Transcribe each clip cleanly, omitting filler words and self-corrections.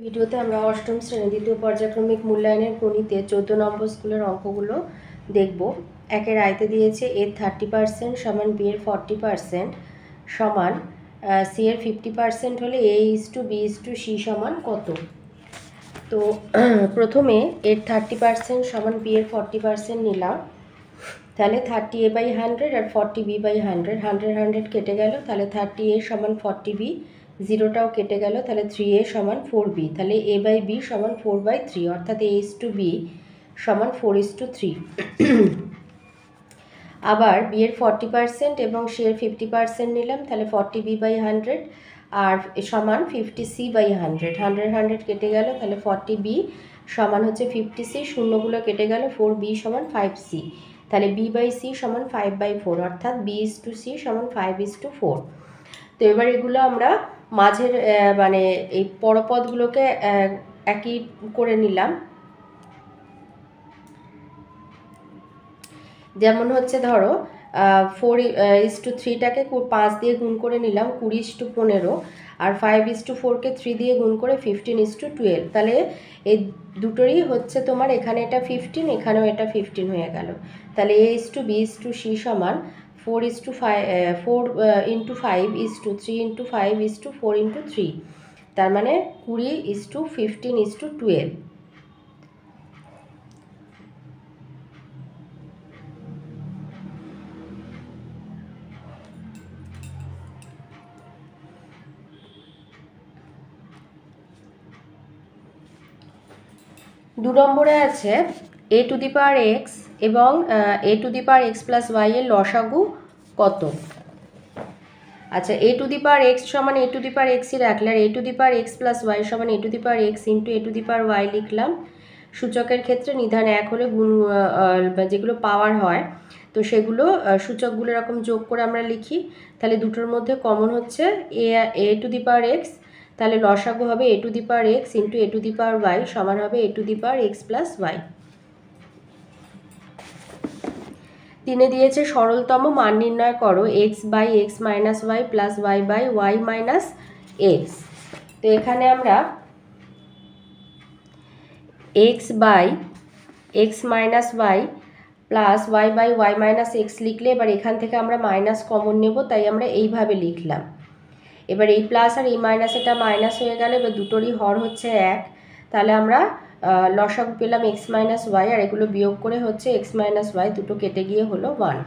ভিডিওতে আমরা অষ্টম শ্রেণী দ্বিতীয় পর্যায়ক্রমিক মূল্যায়নের গণিতে 14 নম্বর স্কুলের অঙ্কগুলো দেখব। একের আয়তে দিয়েছে এর 30% সমান বি এর 40% সমান সি এর 50% হলে a:b:c সমান কত। তো প্রথমে এর 30% সমান বি এর 40% নিলাম, তাহলে 30a/100 আর 40b/100, 100 কেটে গেল, তাহলে 30a সমান 40b, 0টাও কেটে গেল, তাহলে 3a সমান 4b, তাহলে a/b সমান 4/3, অর্থাৎ a:b সমান 4:3। আবার b এর 40% এবং সি এর 50% নিলাম, তাহলে 40b/100 আর সমান 50c/100, 100 কেটে গেল, তাহলে 40b সমান হচ্ছে 50c, শূন্যগুলো কেটে গেল, 4b সমান 5c, তাহলে b/c সমান 5/4, অর্থাৎ b:c সমান 5:4। তো এবার এগুলো আমরা মাঝের মানে এই পরপদগুলোকে একই করে নিলাম। যেমন হচ্ছে ধরো 4:3টাকে 5 দিয়ে গুণ করে নিলাম, 20:15, আর 5:4কে 3 দিয়ে গুণ করে 15:12, তাহলে এই দুটোরই হচ্ছে তোমার এখানে এটা 15, এখানেও এটা 15 হয়ে গেল, তাহলে a:b:c সমান 4 × 5 3 × 5 4 × 3, তার মানে 20:15:12। দু নম্বরে আছে a⁴x এবং a⁴x + y এর লসাগু কত। আচ্ছা, a⁴x সমান a⁴x-ই রাখলে, আর a⁴x + y সমান a⁴x × a⁴y লিখলাম। সূচকের ক্ষেত্রে নিধান 1 হলে গুণ যেগুলো পাওয়ার হয় তো সেগুলো সূচকগুলো এরকম যোগ করে আমরা লিখি, তাহলে দুটোর মধ্যে কমন হচ্ছে a⁴x, তাহলে লসাগু হবে a⁴x × a⁴y সমান হবে a⁴x + y। তিনে দিয়েছে সরলতম মান নির্ণয় করো x/x - y + y/y - x। তো এখানে আমরা x/x - y + y/y - x লিখলে, এবার এখান থেকে আমরা মাইনাস কমন নেব, তাই আমরা এইভাবে লিখলাম। এবার এই প্লাস আর এই মাইনাস, এটা মাইনাস হয়ে গেল, এবার দুটোরই হর হচ্ছে 1, তাহলে আমরা লসাগু পেলাম x - y, আর এগুলো বিয়োগ করে হচ্ছে x - y, দুটো কেটে গিয়ে হলো 1।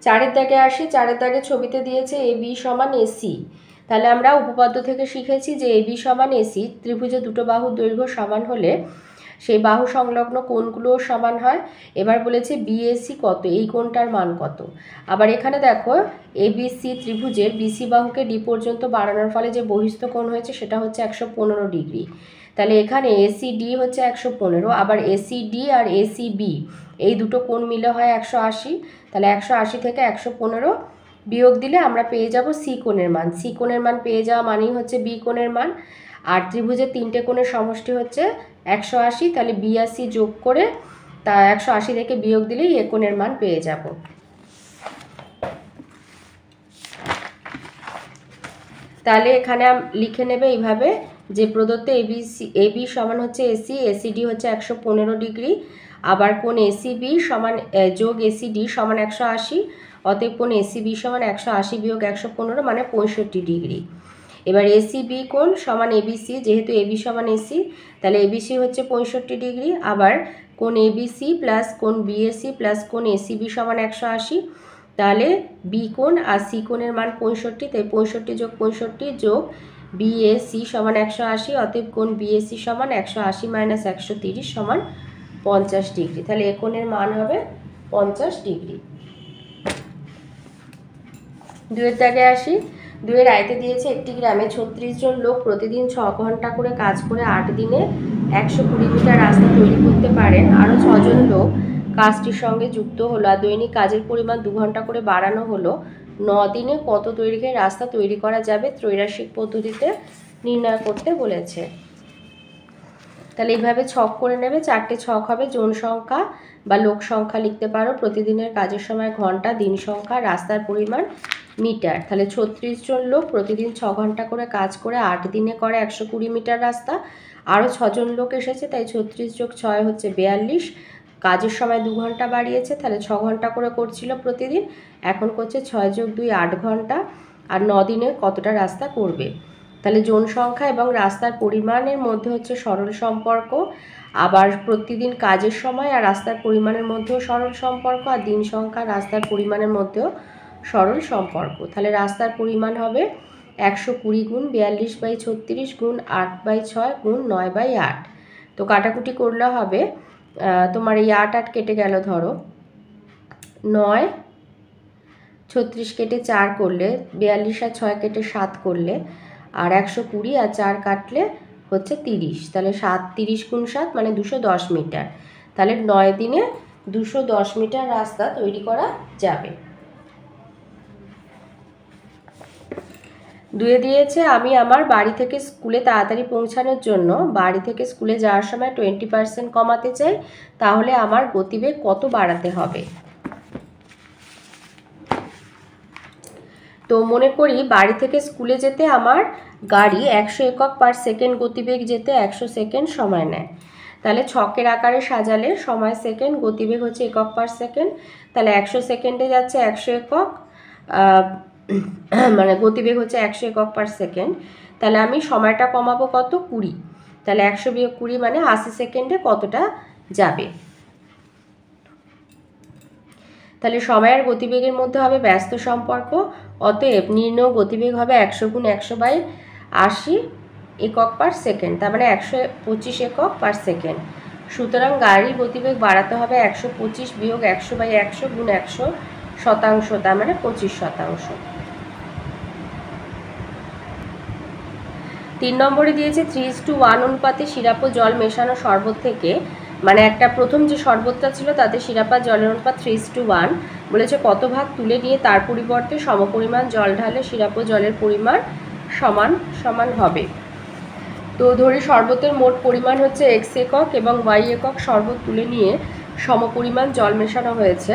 চারের দাগে আসি। চারের দাগে ছবিতে দিয়েছে AB সমান AC, তাহলে আমরা উপপাদ্য থেকে শিখেছি যে AB সমান AC, ত্রিভুজে দুটো বাহুর দৈর্ঘ্য সমান হলে সেই বাহু সংলগ্ন কোণগুলোও সমান হয়। এবার বলেছে BAC কত, এই কোণটার মান কত। আবার এখানে দেখো ABC ত্রিভুজের BC বাহুকে D পর্যন্ত বাড়ানোর ফলে যে বহিস্থ কোণ হয়েছে সেটা হচ্ছে 115 ডিগ্রি, তাহলে এখানে ACD হচ্ছে 115, আবার ACD আর ACB এই দুটো কোণ মিলে হয় 180, তাহলে 180 থেকে 115 বিয়োগ দিলে আমরা পেয়ে যাব C কোণের মান। C কোণের মান পেয়ে যাওয়া মানেই হচ্ছে B কোণের মান, আর ত্রিভুজের তিনটে কোণের সমষ্টি হচ্ছে 180, তাহলে B আর C যোগ করে তা 180 থেকে বিয়োগ দিলেই এ কোণের মান পেয়ে যাব। তাহলে এখানে লিখে নেবে এইভাবে যে প্রদত্ত AB সমান হচ্ছে AC, ACD হচ্ছে 115 ডিগ্রি, আবার কোণ ACB সমান যোগ ACD সমান 180, অতএব কোণ ACB সমান 180 বিয়োগ 115 মানে 65 ডিগ্রি। এবার ACB কোণ সমান ABC, যেহেতু AB সমান AC, তাহলে ABC হচ্ছে 65 ডিগ্রি, আবার কোণ ABC প্লাস কোণ BAC প্লাস কোণ ACB সমান 180, তাহলে বি কোণ আর সি কোণের মান 65, তাই 65 যোগ 65 যোগ BAC সমান 180, অতএব কোণ BAC সমান 180 - 130 সমান 50 ডিগ্রি, তাহলে এ কোণের মান হবে 50 ডিগ্রি। দুয়ের দাগে আসি। দুয়ের আয়তে দিয়েছে একটি গ্রামে 36 জন লোক প্রতিদিন 6 ঘন্টা করে কাজ করে 8 দিনে 120 মিটার রাস্তা তৈরি করতে পারেন। আরও 6 জন লোক কাজটির সঙ্গে যুক্ত হলো, আর দৈনিক কাজের পরিমাণ 2 ঘন্টা করে বাড়ানো হলো। 9 দিনে কত দৈর্ঘ্যের রাস্তা তৈরি করা যাবে ত্রৈরাশিক পদ্ধতিতে নির্ণয় করতে বলেছে। তাহলে এইভাবে ছক করে নেবে, 4টে ছক হবে। জন সংখ্যা বা লোক সংখ্যা লিখতে পারো, প্রতিদিনের কাজের সময় ঘন্টা, দিন সংখ্যা, রাস্তার পরিমাণ মিটার। তাহলে 36 জন লোক প্রতিদিন 6 ঘন্টা করে কাজ করে 8 দিনে করে 120 মিটার রাস্তা। আরও 6 জন লোক এসেছে, তাই 36 যোগ 6 হচ্ছে 42। কাজের সময় 2 ঘন্টা বাড়িয়েছে, তাহলে 6 ঘন্টা করে করছিল প্রতিদিন, এখন করছে 6 যোগ 2 8 ঘন্টা। আর 9 দিনে কতটা রাস্তা করবে। তাহলে জন সংখ্যা এবং রাস্তার পরিমাণের মধ্যে হচ্ছে সরল সম্পর্ক। আবার প্রতিদিন কাজের সময় আর রাস্তার পরিমাণের মধ্যেও সরল সম্পর্ক, আর দিন সংখ্যা রাস্তার পরিমাণের মধ্যেও সরল সম্পর্ক। তাহলে রাস্তার পরিমাণ হবে 120 গুণ 42/36 গুণ 8/6 গুণ 9/8। তো কাটাকুটি করলে হবে তোমার এই 8 8 কেটে গেল, ধরো 9, 36 কেটে 4 করলে, 42 আর 6 কেটে 7 করলে, আর 120 আর 4 কাটলে হচ্ছে 30। তাহলে 30 গুণ 7 মানে 210 মিটার। তাহলে 9 দিনে 210 মিটার রাস্তা তৈরি করা যাবে। 2 দিয়েছে আমি আমার বাড়ি থেকে স্কুলে তাড়াতাড়ি পৌঁছানোর জন্য বাড়ি থেকে স্কুলে যাওয়ার সময় 20% কমাতে চাই, তাহলে আমার গতিবেগ কত বাড়াতে হবে। তো মনে করি বাড়ি থেকে স্কুলে যেতে আমার গাড়ি 100 একক পার সেকেন্ড গতিবেগ যেতে 100 সেকেন্ড সময় নেয়। তাহলে ছকের আকারে সাজালে সময় সেকেন্ড, গতিবেগ হচ্ছে একক পার সেকেন্ড। তাহলে 100 সেকেন্ডে যাচ্ছে 100 একক, মানে গতিবেগ হচ্ছে 100 একক পার সেকেন্ড। তাহলে আমি সময়টা কমাবো কত, 20। তাহলে 100 বিয়োগ 20 মানে 80 সেকেন্ডে কতটা যাবে। তাহলে সময় আর গতিবেগের মধ্যে হবে ব্যস্ত সম্পর্ক। অতএব নির্ণয় গতিবেগ হবে 100 গুণ 100/80 একক পার সেকেন্ড, তার মানে 125 একক পার সেকেন্ড। সুতরাং গাড়ির গতিবেগ বাড়াতে হবে 125 বিয়োগ 100/100 গুণ 100 শতাংশ, তার মানে 25%। 3 নম্বরে দিয়েছে 3:1 অনুপাতে সিরাপ ও জল মেশানো শরবত থেকে, মানে একটা প্রথম যে শরবতটা ছিল তাতে সিরাপ আর জলের অনুপাত 3:1 বলেছে, কত ভাগ তুলে নিয়ে তার পরিবর্তে সমপরিমাণ জল ঢালে সিরাপ ও জলের পরিমাণ সমান সমান হবে। তো ধরি শরবতের মোট পরিমাণ হচ্ছে x একক এবং y একক শরবত তুলে নিয়ে সমপরিমাণ জল মেশানো হয়েছে।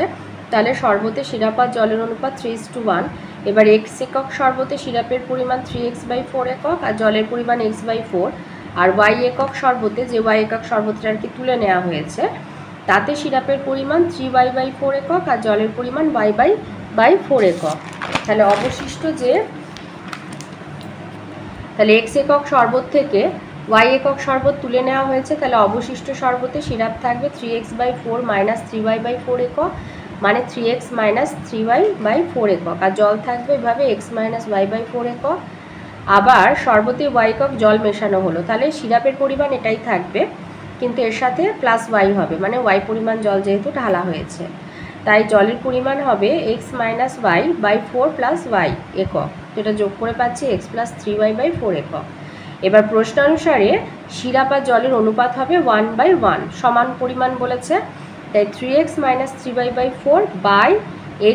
তাহলে শরবতে সিরাপ আর জলের অনুপাত 3:1। এবার x একক শরবতে সিরাপের পরিমাণ 3x/4 একক আর জলের পরিমাণ x/4, আর y একক শরবতে, যে y একক শরবতটা আর কি তুলে নেওয়া হয়েছে, তাতে সিরাপের পরিমাণ 3y/4 একক আর জলের পরিমাণ y/4 একক। তাহলে অবশিষ্ট যে, তাহলে x একক শরবত থেকে y একক শরবত তুলে নেওয়া হয়েছে, তাহলে অবশিষ্ট শরবতে সিরাপ থাকবে 3x/4 মাইনাস 3y/4 একক, মানে 3x মাইনাস 3y/4 একক, আর জল থাকবে এভাবে x মাইনাস y/4 একক। আবার শরবতে y একক জল মেশানো হলো, তাহলে সিরাপের পরিমাণ এটাই থাকবে, কিন্তু এর সাথে প্লাস y হবে, মানে y পরিমাণ জল যেহেতু ঢালা হয়েছে, তাই জলের পরিমাণ হবে x minus y/4 plus y একক। যেটা যোগ করে পাচ্ছি x প্লাস 3y/4 একক। এবার প্রশ্ন অনুসারে সিরাপ আর জলের অনুপাত হবে 1/1, সমান পরিমাণ বলেছে, তাই 3x minus 3y/4 by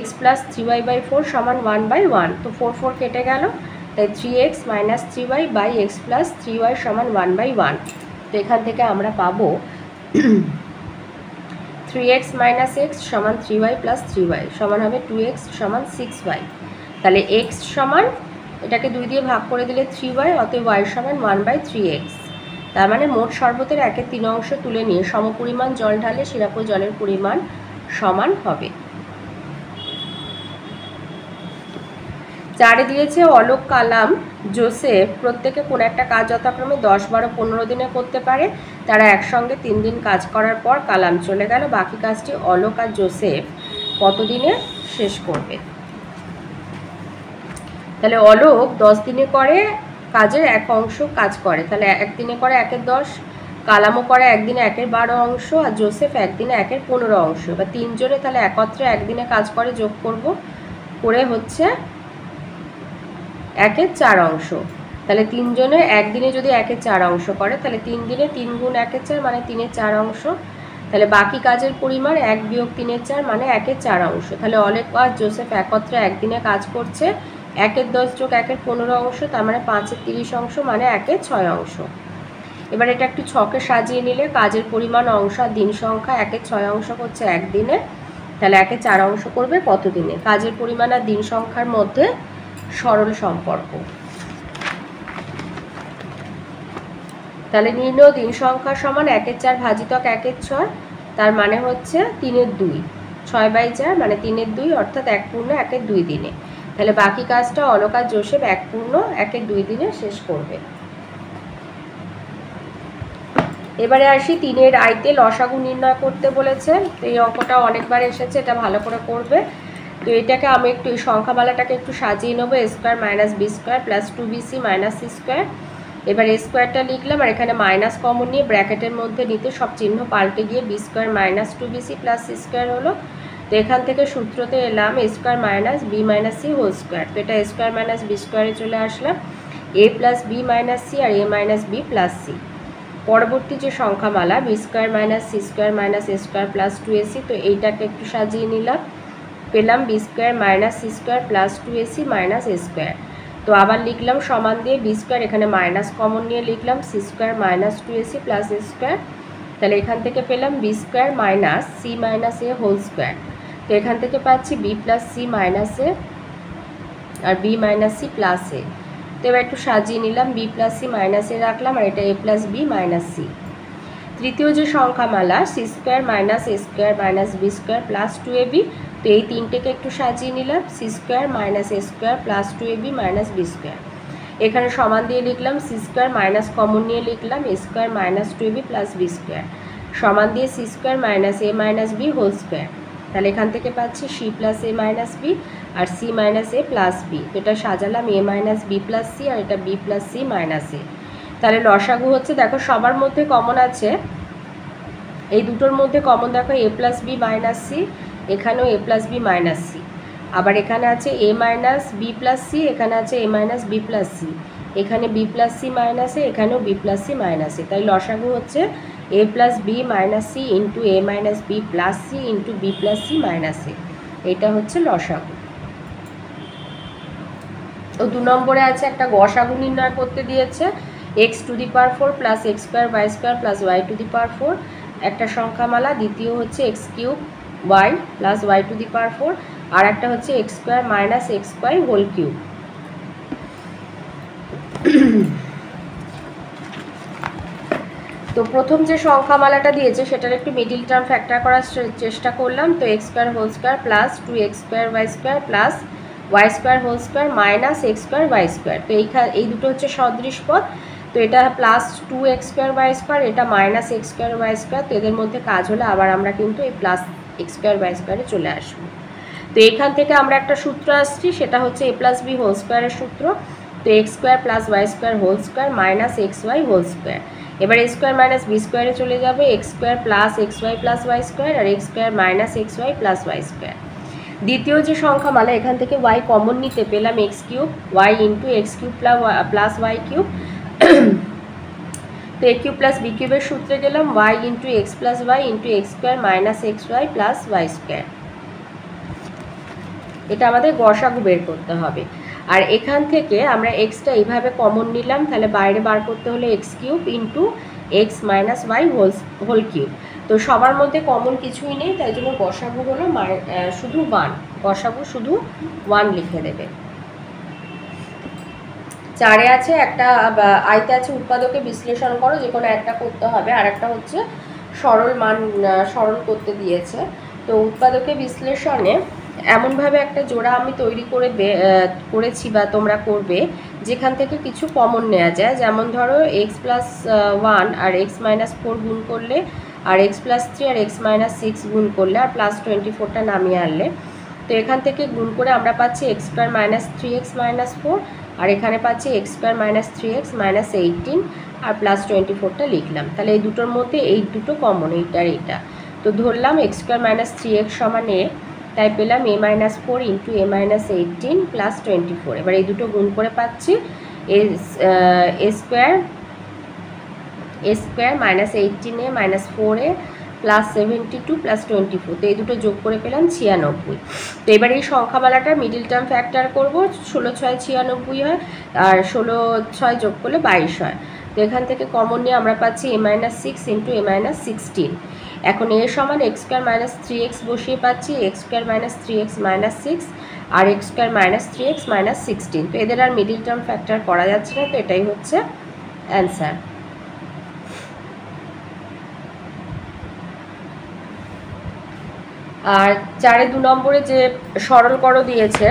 x plus 3y/4 সমান 1/1। তো 4 4 কেটে গেল, তাই 3x minus 3y by x plus 3y সমান 1/1। তো এখান থেকে আমরা পাবো 3x মাইনাস x সমান 3y প্লাস 3y সমান হবে 2x সমান 6y। তাহলে x সমান, এটাকে 2 দিয়ে ভাগ করে দিলে 3y, অতএব y সমান 1/3x। তার মানে মোট শরবতের 1/3 অংশ তুলে নিয়ে সমপরিমাণ জল ঢালে সিরাপ ও জলের পরিমাণ সমান হবে। 4 দিয়েছে অলোক, কালাম, জোসেফ প্রত্যেকে কোনো একটা কাজ যথাক্রমে 10, 12, 15 দিনে করতে পারে। তারা একসঙ্গে 3 দিন কাজ করার পর কালাম চলে গেল, বাকি কাজটি অলোক আর জোসেফ কত দিনে শেষ করবে। তাহলে অলোক 10 দিনে করে কাজের 1 অংশ কাজ করে, তাহলে 1 দিনে করে 1/10, কালামও করে 1 দিনে 1/12 অংশ, আর জোসেফ 1 দিনে 1/15 অংশ। এবার 3 জনে তাহলে একত্রে 1 দিনে কাজ করে, যোগ করব করে হচ্ছে 1/4 অংশ। তাহলে 3 জনে 1 দিনে যদি 1/4 অংশ করে, তাহলে 3 দিনে 3 গুণ 1/4 মানে 3/4 অংশ। তাহলে বাকি কাজের পরিমাণ 1 বিয়োগ 3/4 মানে 1/4 অংশ। তাহলে অলোক আর জোসেফ একত্রে 1 দিনে কাজ করছে 1/10 যোগ 1/15 অংশ, তার মানে 5/30 অংশ মানে 1/6 অংশ। এবার এটা একটু ছকে সাজিয়ে নিলে কাজের পরিমাণ অংশ আর দিন সংখ্যা 1-এর 6 অংশ করছে একদিনে, তাহলে 1-এর 4 অংশ করবে কত দিনে? কাজের পরিমাণ আর দিন সংখ্যার মধ্যে সরল সম্পর্ক। তাহলে নির্ণয় দিন সংখ্যা সমান 1-এর 4 ভাজিতক 1-এর 6, তার মানে হচ্ছে 3-এর 2, 6/4 মানে 3-এর 2 অর্থাৎ 1 পূর্ণ 1-এর 2 দিনে। তাহলে বাকি কাজটা অলকা জোসেফ 1 পূর্ণ 1-এর 2 দিনে শেষ করবে। এবারে আসি 3-এর আইতে লসাগু নির্ণয় করতে বলেছে। তো এই অঙ্কটা অনেকবার এসেছে, এটা ভালো করে করবে। তো এটাকে আমি একটু এই সংখ্যামালাটাকে একটু সাজিয়ে নেবো, a² - b² + 2bc - c²। এবার a স্কোয়ারটা লিখলাম আর এখানে মাইনাস কমন নিয়ে ব্র্যাকেটের মধ্যে নিতে সব চিহ্ন পাল্টে গিয়ে b² - 2bc + c² হলো। তো এখান থেকে সূত্রতে এলাম a² - b - c whole square. তো এটা a² - b² চলে আসলাম, a + b - c R a - b + c। পরবর্তী যে সংখ্যামালা b² - c² - a² + 2ac, তো এইটাকে একটু সাজিয়ে নিলাম, পেলাম b² - c² + 2ac - a²। তো আবার লিখলাম সমান দিয়ে b², এখানে মাইনাস কমন নিয়ে লিখলাম c² - 2ac + a²। তাহলে এখান থেকে পেলাম b² - c - a whole square. তো এখান থেকে পাচ্ছি b + c - a R b - c + a। তো এবার একটু সাজিয়ে নিলাম, b + c - a রাখলাম আর এটা a + b - c। তৃতীয় যে সংখ্যামালা c² - a² - b² + 2ab, তো এই তিনটেকে একটু সাজিয়ে নিলাম, c² - a² + 2ab - b²। এখানে সমান দিয়ে লিখলাম c² মাইনাস কমন নিয়ে লিখলাম a² - 2ab + b² সমান দিয়ে c² - a - b whole square. তাহলে এখান থেকে পাচ্ছি c + a - b R c - a + b। এটা সাজালাম a - b + c আর এটা b + c - a। তাহলে লসাগু হচ্ছে, দেখো সবার মধ্যে কমন আছে, এই দুটোর মধ্যে কমন দেখো a + b - c, এখানেও a + b - c, আবার এখানে আছে a - b + c, এখানে আছে a - b + c, এখানে b + c - a, এখানেও b + c - a। তাই লসাগু হচ্ছে a + b - c into a - b + c into b + c - a। এটা হচ্ছে লসাগু। তো 2 নম্বরে আছে একটা গসাগু নির্ণয় করতে দিয়েছে, x⁴ + x² y² + y⁴ একটা সংখ্যামালা, দ্বিতীয় হচ্ছে x³ y + y⁴, আর একটা হচ্ছে x² - xy হোল কিউব। তো প্রথম যে সংখ্যামালাটা দিয়েছে সেটার একটু মিডিল টার্ম ফ্যাক্টর করার চেষ্টা করলাম। তো x² whole square + 2x² y² + x² y²। তো এই দুটো হচ্ছে সদৃশ পদ। তো এটা +2x² y², এটা -x² y²। তো এদের মধ্যে কাজ হলে আবার আমরা কিন্তু এই +x² y² চলে আসবো। তো এখান থেকে আমরা একটা সূত্র আসছি, সেটা হচ্ছে a + b হোল স্কোয়ারের সূত্র। তো x² + y² whole square -xy whole square. এবার a² - b² চলে যাবে, x² + xy + y² আর x² - xy + y²। দ্বিতীয় যে সংখ্যামালা, এখান থেকে y কমন নিতে পেলাম x³ y into x³ + y³। তো a³ + b³ এর সূত্রে গেলাম, y into x + y into x² - xy + y²। এটা আমাদের গসাগু বের করতে হবে। আর এখান থেকে আমরা এক্সটা এইভাবে কমন নিলাম, তাহলে বাইরে বার করতে হলে x³ into x - y whole cube. তো সবার মধ্যে কমন কিছুই নেই, তাই জন্য গসাগু হলো শুধু 1, গসাগু শুধু 1 লিখে দেবে। 4-এ আছে একটা আইতে আছে উৎপাদকে বিশ্লেষণ করো, যে কোনো একটা করতে হবে, আর একটা হচ্ছে সরল মান সরল করতে দিয়েছে। তো উৎপাদকে বিশ্লেষণে এমনভাবে একটা জোড়া আমি তৈরি করেছি বা তোমরা করবে, যেখান থেকে কিছু কমন নেওয়া যায়। যেমন ধরো x + 1 আর x - 4 গুণ করলে, আর x + 3 আর x - 6 গুণ করলে, আর +24টা নামিয়ে আনলে, তো এখান থেকে গুণ করে আমরা পাচ্ছি x² - 3x - 4, আর এখানে পাচ্ছি x² - 3x - 18 আর +24টা লিখলাম। তাহলে এই দুটোর মধ্যে এই দুটো কমন, এইটা আর এইটা। তো ধরলাম x² - 3x সমান a, তাই পেলাম a - 4 ইন্টু a - 18 +24। এবার এই দুটো গুণ করে পাচ্ছি a² - 18a - 4a +72 +24। তো এই দুটো যোগ করে পেলাম 96। তো এবার এই সংখ্যামালাটার মিডিল টার্ম ফ্যাক্টর করব, 16×6 = 96 হয়, আর 16×6 যোগ করলে 22 হয়। তো এখান থেকে কমন নিয়ে আমরা পাচ্ছি a-6 ইন্টু a-16। এখন a সমান x স্কোয়ার মাইনাস 3x বসিয়ে পাচ্ছি x square minus 3x minus 6 আর x square minus 3x minus 16। তো এদের আর মিডিল টার্ম ফ্যাক্টর করা যাচ্ছে না, তো এটাই হচ্ছে অ্যান্সার। আর 4-এ 2 নম্বরে যে সরল করো দিয়েছে,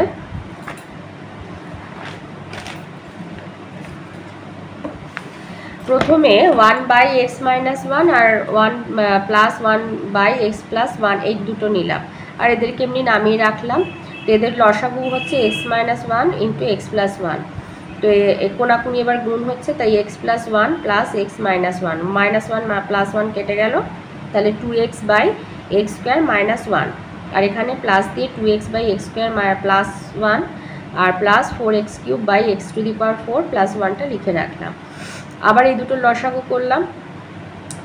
প্রথমে 1/x মাইনাস 1 আর 1 প্লাস 1/x প্লাস 1 এই দুটো নিলাম আর এদেরকে এমনি নামিয়ে রাখলাম। তো এদের লসাগু হচ্ছে x minus 1 into x plus 1। তো কোনাকুনি এবার গুণ হচ্ছে, তাই x plus 1 plus x minus 1, minus 1 plus 1 কেটে গেল, তাহলে 2x by x square minus 1, আর এখানে প্লাস দিয়ে 2x by x square plus 1 আর plus 4x cube by x to the power 4 plus 1টা লিখে রাখলাম। আবার এই দুটো লসাগু করলাম,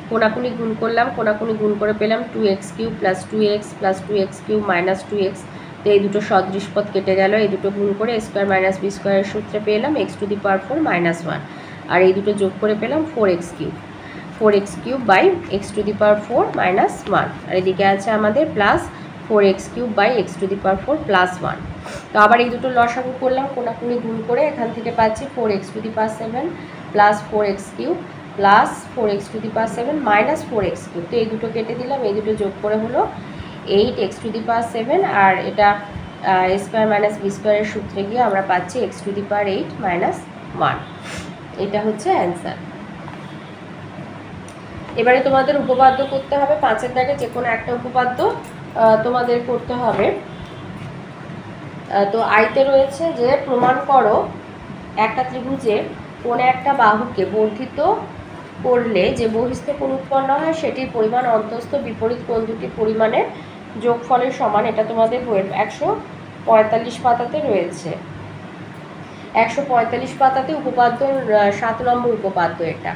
কোনাকুনি গুণ করলাম, কোনাকুনি গুণ করে পেলাম 2x cube plus 2x plus 2x cube minus 2x। তো এই দুটো সদৃশ পদ কেটে গেল, এই দুটো গুণ করে স্কোয়ার মাইনাস বি স্কোয়ারের সূত্রে পেলাম x to the power 4 minus 1, আর এই দুটো যোগ করে পেলাম 4x cube by x to the power 4 minus 1, আর এদিকে আছে আমাদের plus 4x cube by x to the power 4 plus 1। তো আবার এই দুটো লসাগু করলাম, কোনাকুনি গুণ করে এখান থেকে পাচ্ছি 4x two the power 7 plus 4x cube plus 4x two the power 7 minus 4x cube. তো এই দুটো কেটে দিলাম, এই দুটো যোগ করে হলো 8x টু দি পাওয়ার 7, আর এটা স্কোয়ার মাইনাস বি স্কোয়ারের সূত্রে গিয়ে আমরা পাচ্ছি x two the power 8 minus 1। এটা হচ্ছে অ্যান্সার। এবারে তোমাদের উপপাদ্য করতে হবে, 5-এর দাগে যে কোনো একটা উপপাদ্য তোমাদের করতে হবে। তো আইতে রয়েছে যে প্রমাণ করো একটা ত্রিভুজে কোন একটা বাহুকে বর্ধিত করলে যে বহিস্থ কোণ উৎপন্ন হয় সেটির পরিমাণ অন্তস্থ বিপরীত কোণ দুটির পরিমাণের যোগফলের সমান। এটা তোমাদের বইয়ের 145 পাতাতে রয়েছে। 145 পাতাতে উপপাদ্য 7 নম্বর উপপাদ্য এটা।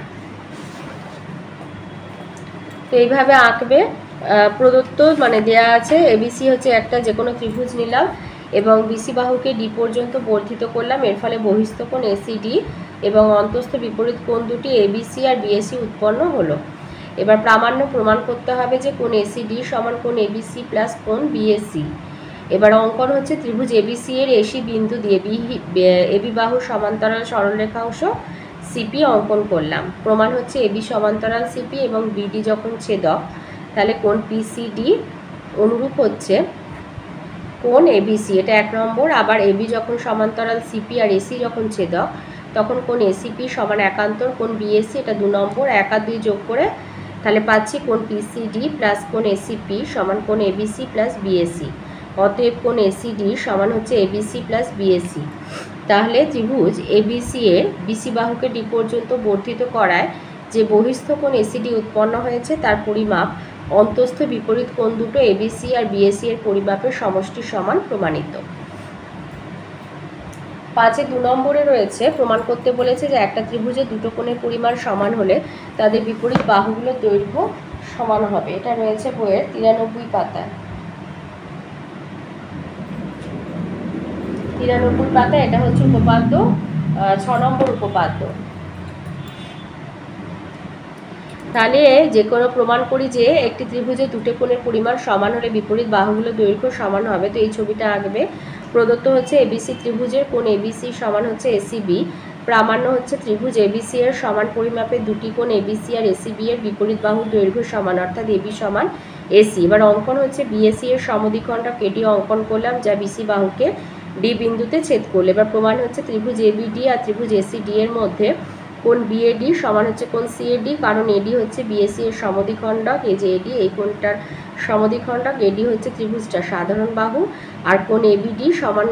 তো এইভাবে আঁকবে, প্রদত্ত মানে দেয়া আছে এবিসি হচ্ছে একটা যে কোনো ত্রিভুজ নিলাম এবং বিসি বাহুকে ডি পর্যন্ত বর্ধিত করলাম, এর ফলে বহিস্থ কোণ এসিডি এবং অন্তস্থ বিপরীত কোণ দুটি এবিসি আর বিএসি উৎপন্ন হলো। এবার প্রামাণ্য প্রমাণ করতে হবে যে কোণ এসিডি সমান কোণ এবিসি প্লাস কোণ বিএসি। এবার অঙ্কন হচ্ছে ত্রিভুজ এবিসি এর এসি বিন্দু দিয়ে এবি বাহু সমান্তরাল সরলরেখা অংশ সিপি অঙ্কন করলাম। প্রমাণ হচ্ছে এবি সমান্তরাল সিপি এবং বিডি যখন ছেদক তাহলে কোণ পিসিডি অনুরূপ হচ্ছে কোণ এবিসি, এটা 1 নম্বর। আবার এবি যখন সমান্তরাল সিপি আর এসি যখন ছেদক তখন কোণ এসিপি সমান একান্তর কোণ বিএসি, এটা 2 নম্বর। 1 আর 2 যোগ করে তাহলে পাচ্ছি কোণ পিসিডি প্লাস কোণ এসিপি সমান কোণ এবিসি প্লাস বিএসি। অতএব কোণ এসিডি সমান হচ্ছে এবিসি প্লাস বিএসি। তাহলে ত্রিভুজ এবিসি এর বিসি বাহুকে ডি পর্যন্ত বর্ধিত করায় যে বহিস্থ কোণ এসিডি উৎপন্ন হয়েছে তার পরিমাপ অন্তস্থ বিপরীত কোণ দুটো এবিসি আর বিএসি এর পরিমাপের সমষ্টির সমান প্রমাণিত। 5-এ 2 নম্বরে রয়েছে প্রমাণ করতে বলেছে যে একটা ত্রিভুজে দুটো কোণের পরিমাণ সমান হলে তাদের বিপরীত বাহুগুলোর দৈর্ঘ্য সমান হবে। এটা রয়েছে বইয়ের 93 পাতায়। 93 পাতা, এটা হচ্ছে উপপাদ্য 6 নম্বর উপপাদ্য। তাহলে যে কোনো প্রমাণ করি যে একটি ত্রিভুজে দুটো কোণের পরিমাণ সমান হলে বিপরীত বাহুগুলোর দৈর্ঘ্য সমান হবে। তো এই ছবিটা আঁকবে। প্রদত্ত হচ্ছে এবিসি ত্রিভুজের কোণ এবিসি সমান হচ্ছে এসিবি। প্রামাণ্য হচ্ছে ত্রিভুজ এবিসি এর সমান পরিমাপের দুটি কোণ এবিসি আর এসিবি এর বিপরীত বাহুর দৈর্ঘ্য সমান, অর্থাৎ এবি সমান এসি। এবার অঙ্কন হচ্ছে বিএসি এর সমদ্বিখণ্ডক এডি অঙ্কন করলাম যা বিসি বাহুকে ডি বিন্দুতে ছেদ করলে। এবার প্রমাণ হচ্ছে ত্রিভুজ এবিডি আর ত্রিভুজ এসিডি এর মধ্যে কোণ বিএডি সমান হচ্ছে কোণ সিএডি, কারণ এডি হচ্ছে বিএসি এর সমদ্বিখণ্ডক। এই যে এডি, এই কোণটার সমদ্বিখণ্ডক। এডি হচ্ছে ত্রিভুজটা সাধারণ বাহু, আর কোণ এবিডি সমান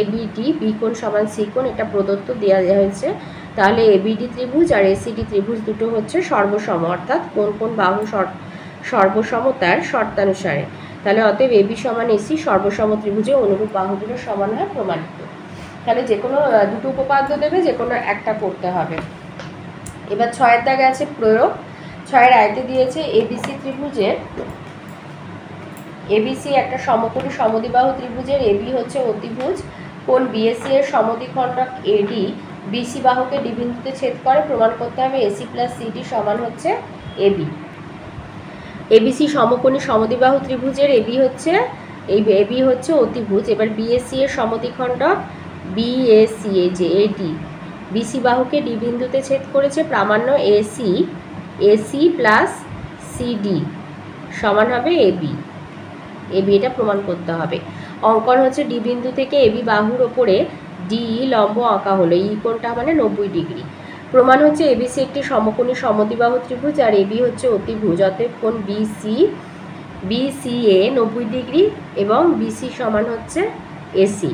এবিডি বি কোণ সমান সি কোণ, এটা প্রদত্ত দেওয়া হয়েছে। তাহলে এবিডি ত্রিভুজ আর এসিডি ত্রিভুজ দুটো হচ্ছে সর্বসম, অর্থাৎ কোন কোন বাহু সর্বসম তার শর্তানুসারে। তাহলে অতএব এবি সমান এসি সর্বসম ত্রিভুজে অনুরূপ বাহুগুলো সমান হয় প্রমাণিত। তাহলে যে কোনো দুটো উপপাদ্য দেবে, যে কোনো একটা করতে হবে। এবার 6-এর দাগে আছে প্রয়োগ। 6-এর আয়তে দিয়েছে এবিসি ত্রিভুজের এবিসি একটা সমকোণী সমদ্বিবাহু ত্রিভুজের এবি হচ্ছে অতিভুজ, কোণ বিএসি এর সমদ্বিখণ্ডক এডি বিসি বাহুকে ডি বিন্দুতে ছেদ করে, প্রমাণ করতে হবে এসি প্লাস সিডি সমান হচ্ছে এবি। এবিসি সমকোণী সমদ্বিবাহু ত্রিভুজের এবি হচ্ছে অতিভুজ। এবার বিএসি এর সমদ্বিখণ্ডক বিএসি, এই যে এডি, বিসি বাহুকে ডি বিন্দুতে ছেদ করেছে, প্রামাণ্য এসি প্লাস সিডি সমান হবে এবি। এটা প্রমাণ করতে হবে। অঙ্কন হচ্ছে ডি বিন্দু থেকে এবি বাহুর ওপরে ডি লম্ব আঁকা হলো, ই কোণটা মানে 90 ডিগ্রি। প্রমাণ হচ্ছে এবিসি একটি সমকোণী সমদ্বিবাহু ত্রিভুজ আর এবি হচ্ছে অতিভুজ। অতএব কোণ বিসিএ 90 ডিগ্রি এবং বিসি সমান হচ্ছে এসি,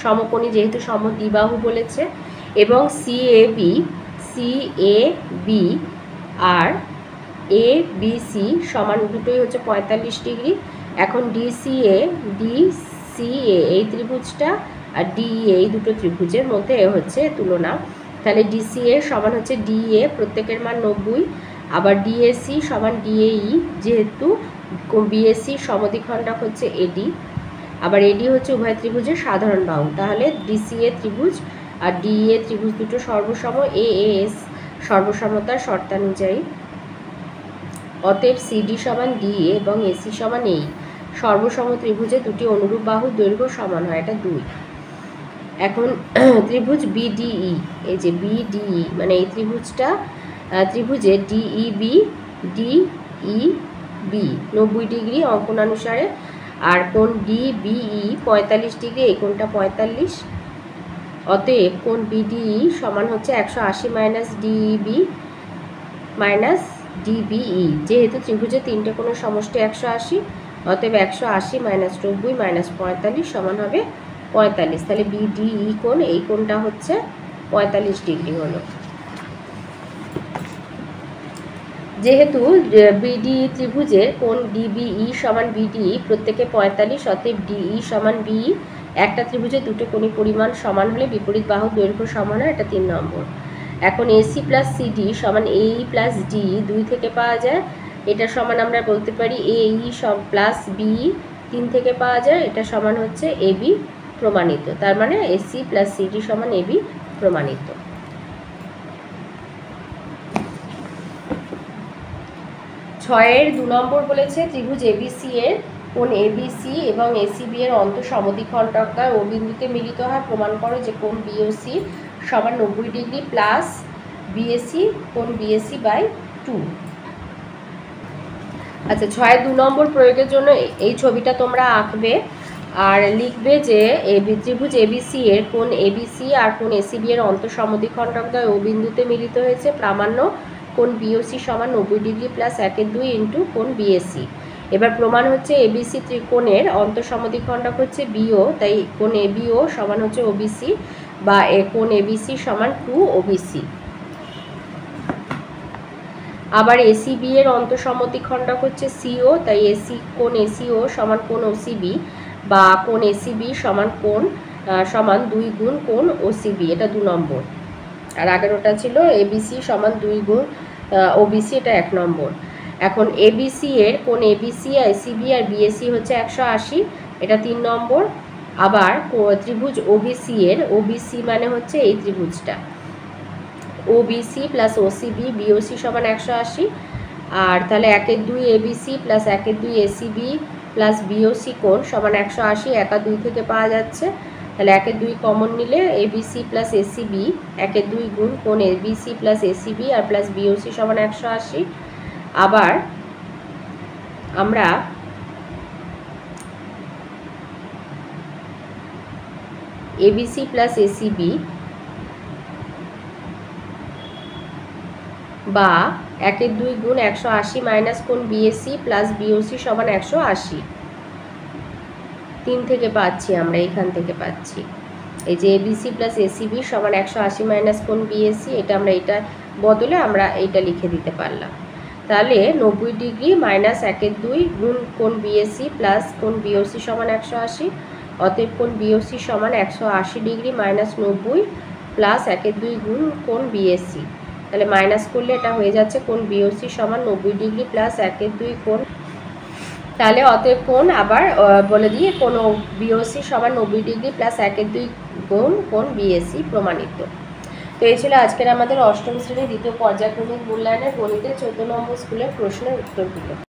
সমকোণী যেহেতু সমদ্বিবাহু বলেছে, এবং সিএবি আর এবিসি সমান দুটোই হচ্ছে 45 ডিগ্রি। এখন ডিসিএ এই ত্রিভুজটা আর ডিএ এই দুটো ত্রিভুজের মধ্যে হচ্ছে তুলনা। তাহলে ডিসিএ সমান হচ্ছে ডিএ, প্রত্যেকের মান 90, আবার ডিএসি সমান ডিএই, যেহেতু বিএসি সমদ্বিখণ্ডক হচ্ছে এডি, আবার এডি হচ্ছে উভয় ত্রিভুজের সাধারণ বাহু। তাহলে ডিসিএ ত্রিভুজ আর ডিএ ত্রিভুজ দুটো সর্বসম, এএস সর্বসমতার শর্তানুযায়ী। অতএব সিডি সমান ডিএ এবং এসি সমান এই। সর্বসম ত্রিভুজে দুটি অনুরূপ বাহুর দৈর্ঘ্য সমান হয়, এটা 2। এখন ত্রিভুজ বিডিই, এই যে বিডিই মানে এই ত্রিভুজে ডিইবি 90 ডিগ্রি অঙ্কনানুসারে, আর কোণ ডিবিই 45 ডিগ্রি, এই কোণটা 45। অতএব কোণ বিডিই সমান হচ্ছে 180 মাইনাস ডিইবি মাইনাস ডিবিই, যেহেতু ত্রিভুজে তিনটে কোণের সমষ্টি 180, অতএব 180 মাইনাস 90 মাইনাস 45 সমান হবে 45। তাহলে বিডিই কোণ, এই কোণটা হচ্ছে 45 ডিগ্রি হলো। যেহেতু বিডিই ত্রিভুজের কোণ ডিবিই সমান বিডিই প্রত্যেকে 45, অতএব ডিই সমান বিই। একটা ত্রিভুজে দুটো কোণের পরিমাণ সমান হলে বিপরীত বাহুর দৈর্ঘ্য সমান হয়, এটা 3 নম্বর। এখন এসি প্লাস সিডি সমান এই প্লাস ডি 2 থেকে পাওয়া যায়, এটা সমান আমরা বলতে পারি এই প্লাস বি 3 থেকে পাওয়া যায়, এটা সমান হচ্ছে এবি প্রমাণিত। তার মানে এসি প্লাস সিডি সমান এবি প্রমাণিত। 6-এর 2 নম্বর বলেছে ত্রিভুজ এবিসি এর কোণ এবিসি এবং এসিবি এর অন্তঃসমদ্বিখণ্ডক দ্বয় ও বিন্দুতে মিলিত হয়, প্রমাণ করো যে কোণ বিওসি সমান 90 ডিগ্রি প্লাস বিএসি কোণ বিএসি বাই 2। আচ্ছা, 6-এর 2 নম্বর প্রয়োগের জন্য এই ছবিটা তোমরা আঁকবে আর লিখবে যে ত্রিভুজ এবিসি এর কোণ এবিসি আর কোণ এসিবি এর অন্তঃসমদ্বিখণ্ডক দ্বয় ও বিন্দুতে মিলিত হয়েছে, প্রামাণ্য কোণ বিওসি সমান 90 ডিগ্রি প্লাস 1/2 ইন্টু কোণ বিএসি। এবার প্রমাণ হচ্ছে এবিসি ত্রিকোণের অন্তঃসমদ্বিখণ্ডক হচ্ছে বিও, তাই কোণ এবিও সমান হচ্ছে ওবিসি, বা কোণ এবিসি সমান 2 ওবিসি। আবার এসিবি এর অন্তঃসমদ্বিখণ্ডক হচ্ছে সিও, তাই কোণ এসিও সমান কোণ ওসিবি, বা কোণ এসিবি সমান 2 গুণ কোণ ওসিবি, এটা 2 নম্বর। আর আগের ওটা ছিল এবিসি সমান 2 গুণ ওবিসি, এটা 1 নম্বর। এখন এবিসি এর কোণ এবিসি এসিবি আর বিএসি হচ্ছে 180, এটা 3 নম্বর। আবার ত্রিভুজ ওবিসি এর ওবিসি মানে হচ্ছে এই ত্রিভুজটা, ওবিসি প্লাস ওসিবি বিওসি সমান 180, আর তাহলে 1/2 ABC plus 1/2 ACB plus BOC কোণ সমান 180, 1/2 থেকে পাওয়া যাচ্ছে, তাহলে 1/2 কমন নিলে এবিসি প্লাস এসিবি 1/2 গুণ কোণ এবিসি প্লাস এসিবি আর প্লাস বিওসি সমান 180। আবার আমরা এবিসি প্লাস এসিবি বা 1/2 গুণ 180 মাইনাস কোণ বিএসি প্লাস বিওসি সমান 180, 3 থেকে পাচ্ছি আমরা, এখান থেকে পাচ্ছি এই যে এবিসি প্লাস এসিবি সমান 180 মাইনাস কোণ বিএসি, এটা আমরা এটা বদলে আমরা এইটা লিখে দিতে পারলাম। তাহলে 90 ডিগ্রি মাইনাস 1/2 গুণ কোণ বিএসি প্লাস কোণ বিওসি সমান 180, অতএব কোণ বিওসি সমান 180 ডিগ্রি মাইনাস 90 প্লাস 1/2 গুণ কোণ বিএসি, তাহলে মাইনাস করলে এটা হয়ে যাচ্ছে কোণ বিওসি সমান 90 ডিগ্রি প্লাস 1/2 কোণ, তাহলে অতএব কোণ আবার বলে দিয়ে কোণ বিওসি সমান 90 ডিগ্রি প্লাস 1/2 গুণ কোণ বিএসি প্রমাণিত। তো এই ছিল আজকের আমাদের অষ্টম শ্রেণীর দ্বিতীয় পর্যায়ক্রমিক মূল্যায়নের গণিতের 14 নম্বর স্কুলের প্রশ্নের উত্তরগুলো।